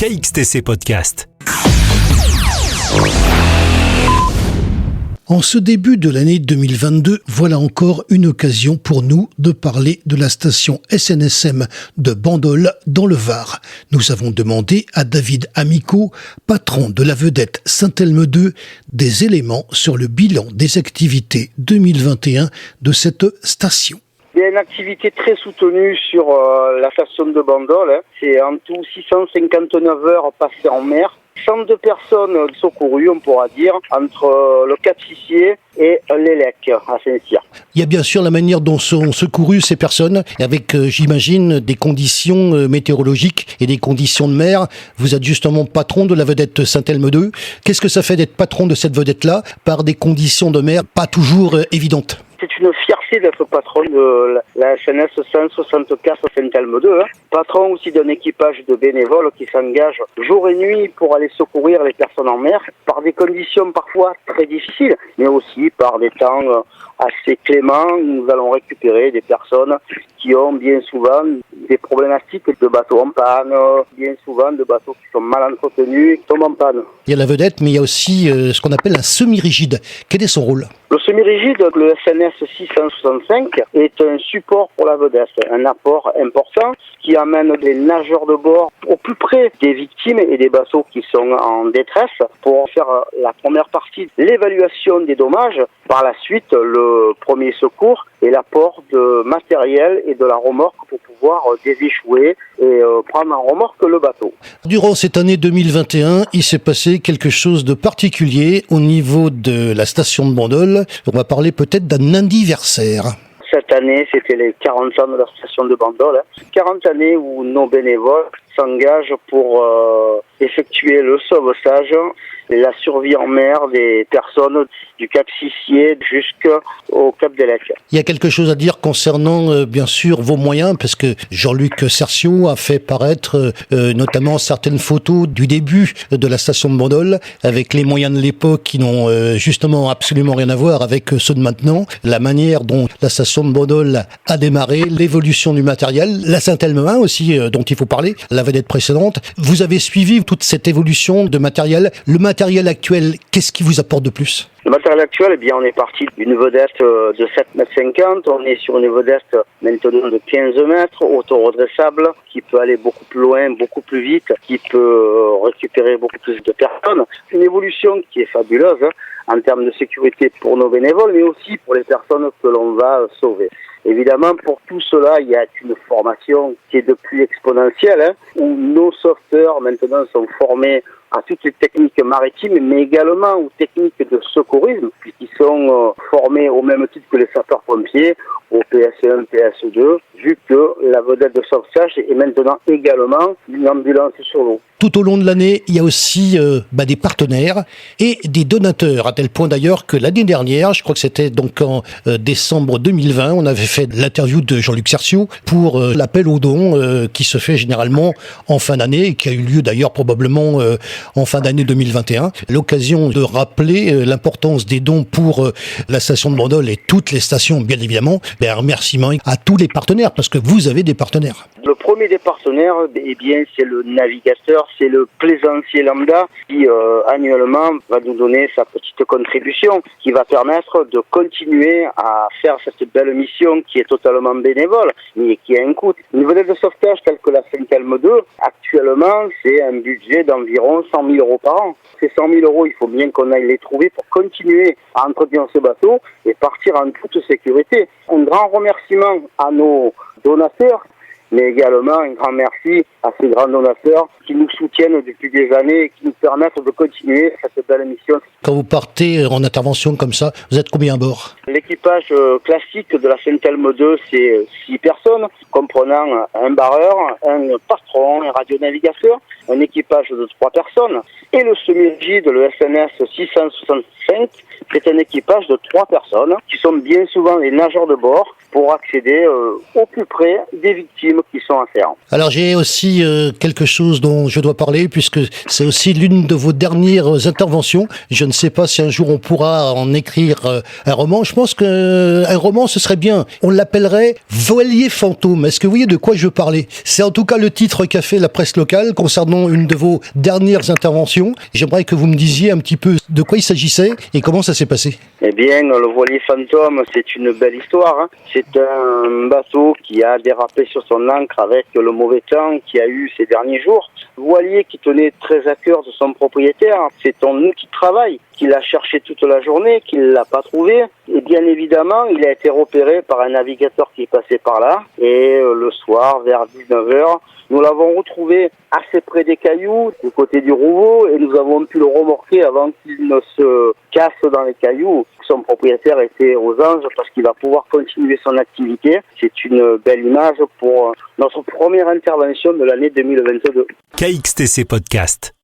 KXTC Podcast. En ce début de l'année 2022, voilà encore une occasion pour nous de parler de la station SNSM de Bandol dans le Var. Nous avons demandé à David Amico, patron de la vedette Saint-Elme 2, des éléments sur le bilan des activités 2021 de cette station. Il y a une activité très soutenue sur la station de Bandol. C'est en tout 659 heures passées en mer. 102 personnes secourues, on pourra dire, entre le Cap-Sissier et l'Élec à Saint-Cyr. Il y a bien sûr la manière dont sont secourues ces personnes, avec, j'imagine, des conditions météorologiques et des conditions de mer. Vous êtes justement patron de la vedette Saint-Elme 2. Qu'est-ce que ça fait d'être patron de cette vedette-là par des conditions de mer pas toujours évidentes ? C'est une fierté d'être patron de la SNS 164 Saint-Elme 2. Patron aussi d'un équipage de bénévoles qui s'engagent jour et nuit pour aller secourir les personnes en mer, par des conditions parfois très difficiles, mais aussi par des temps assez cléments. Nous allons récupérer des personnes qui ont bien souvent des problématiques de bateaux en panne, bien souvent de bateaux qui sont mal entretenus et qui tombent en panne. Il y a la vedette, mais il y a aussi ce qu'on appelle un semi-rigide. Quel est son rôle ? Le semi-rigide, le SNS 665, est un support pour la vedette, un apport important qui amène les nageurs de bord au plus près des victimes et des bateaux qui sont en détresse pour faire la première partie, l'évaluation des dommages, par la suite le premier secours et l'apport de matériel et de la remorque pour pouvoir déséchouer et prendre en remorque le bateau. Durant cette année 2021, il s'est passé quelque chose de particulier au niveau de la station de Bandol. On va parler peut-être d'un anniversaire. Cette année, c'était les 40 ans de la station de Bandol. 40 années où nos bénévoles s'engagent pour effectuer le sauvetage et la survie en mer des personnes du Cap-Sissier jusqu'au Cap d'Élec. Il y a quelque chose à dire concernant, bien sûr, vos moyens, parce que Jean-Luc Cercio a fait paraître notamment certaines photos du début de la station de Bandol, avec les moyens de l'époque qui n'ont justement absolument rien à voir avec ceux de maintenant, la manière dont la station de Bandol a démarré, l'évolution du matériel, la Saint-Elme 1 aussi, dont il faut parler, la vedette précédente. Vous avez suivi toute cette évolution de matériel. Le matériel actuel, qu'est-ce qui vous apporte de plus ? Le matériel actuel, eh bien, on est parti d'une vedette de 7,50 m. On est sur une vedette maintenant de 15 mètres, auto-redressable, qui peut aller beaucoup plus loin, beaucoup plus vite, qui peut récupérer beaucoup plus de personnes. Une évolution qui est fabuleuse en termes de sécurité pour nos bénévoles, mais aussi pour les personnes que l'on va sauver. Évidemment, pour tout cela, il y a une formation qui est de plus exponentielle, où nos sauveteurs maintenant sont formés à toutes les techniques maritimes, mais également aux techniques de secourisme, qui sont formés au même titre que les sapeurs-pompiers, au PS1, PS2, vu que la vedette de sauvetage est maintenant également une ambulance sur l'eau. Tout au long de l'année, il y a aussi des partenaires et des donateurs, à tel point d'ailleurs que l'année dernière, je crois que c'était donc en décembre 2020, on avait fait l'interview de Jean-Luc Cercio pour l'appel aux dons qui se fait généralement en fin d'année et qui a eu lieu d'ailleurs probablement en fin d'année 2021. L'occasion de rappeler l'importance des dons pour la station de Bandol et toutes les stations, bien évidemment. Un remerciement à tous les partenaires, parce que vous avez des partenaires. Le premier des partenaires, eh bien, c'est le navigateur, c'est le plaisancier lambda qui annuellement va nous donner sa petite contribution, qui va permettre de continuer à faire cette belle mission qui est totalement bénévole, mais qui a un coût. Une vedette de sauvetage telle que la Saint-Elme 2, actuellement, c'est un budget d'environ 100 000 euros par an. Ces 100 000 euros, il faut bien qu'on aille les trouver pour continuer à entretenir ce bateau et partir en toute sécurité. Un grand remerciement à nos donateurs, mais également un grand merci à ces grands donateurs qui nous soutiennent depuis des années et qui nous permettent de continuer cette belle mission. Quand vous partez en intervention comme ça, vous êtes combien à bord ? L'équipage classique de la Saint-Elme 2, c'est 6 personnes, comprenant un barreur, un patron, un radionavigateur, un équipage de 3 personnes. Et le semi-rigide, le SNS 665, c'est un équipage de 3 personnes qui sont bien souvent les nageurs de bord pour accéder au plus près des victimes qui sont à terre. Alors j'ai aussi quelque chose dont je dois parler, puisque c'est aussi l'une de vos dernières interventions. Je ne sais pas si un jour on pourra en écrire un roman. Je pense qu'un roman, ce serait bien. On l'appellerait Voilier fantôme. Est-ce que vous voyez de quoi je veux parler? C'est en tout cas le titre qu'a fait la presse locale concernant une de vos dernières interventions. J'aimerais que vous me disiez un petit peu de quoi il s'agissait et comment ça s'est passé. Eh bien, le voilier fantôme, c'est une belle histoire. Hein. C'est un bateau qui a dérapé sur son ancre avec le mauvais temps qu'il y a eu ces derniers jours. Le voilier qui tenait très à cœur de son propriétaire, c'est un outil de travail qu'il a cherché toute la journée, qu'il l'a pas trouvé. Et bien évidemment, il a été repéré par un navigateur qui est passé par là. Et le soir, vers 19h, nous l'avons retrouvé assez près des cailloux, du côté du Rouveau, et nous avons pu le remorquer avant qu'il ne se casse dans les cailloux. Son propriétaire était aux anges parce qu'il va pouvoir continuer son activité. C'est une belle image pour notre première intervention de l'année 2022. KXTC Podcast.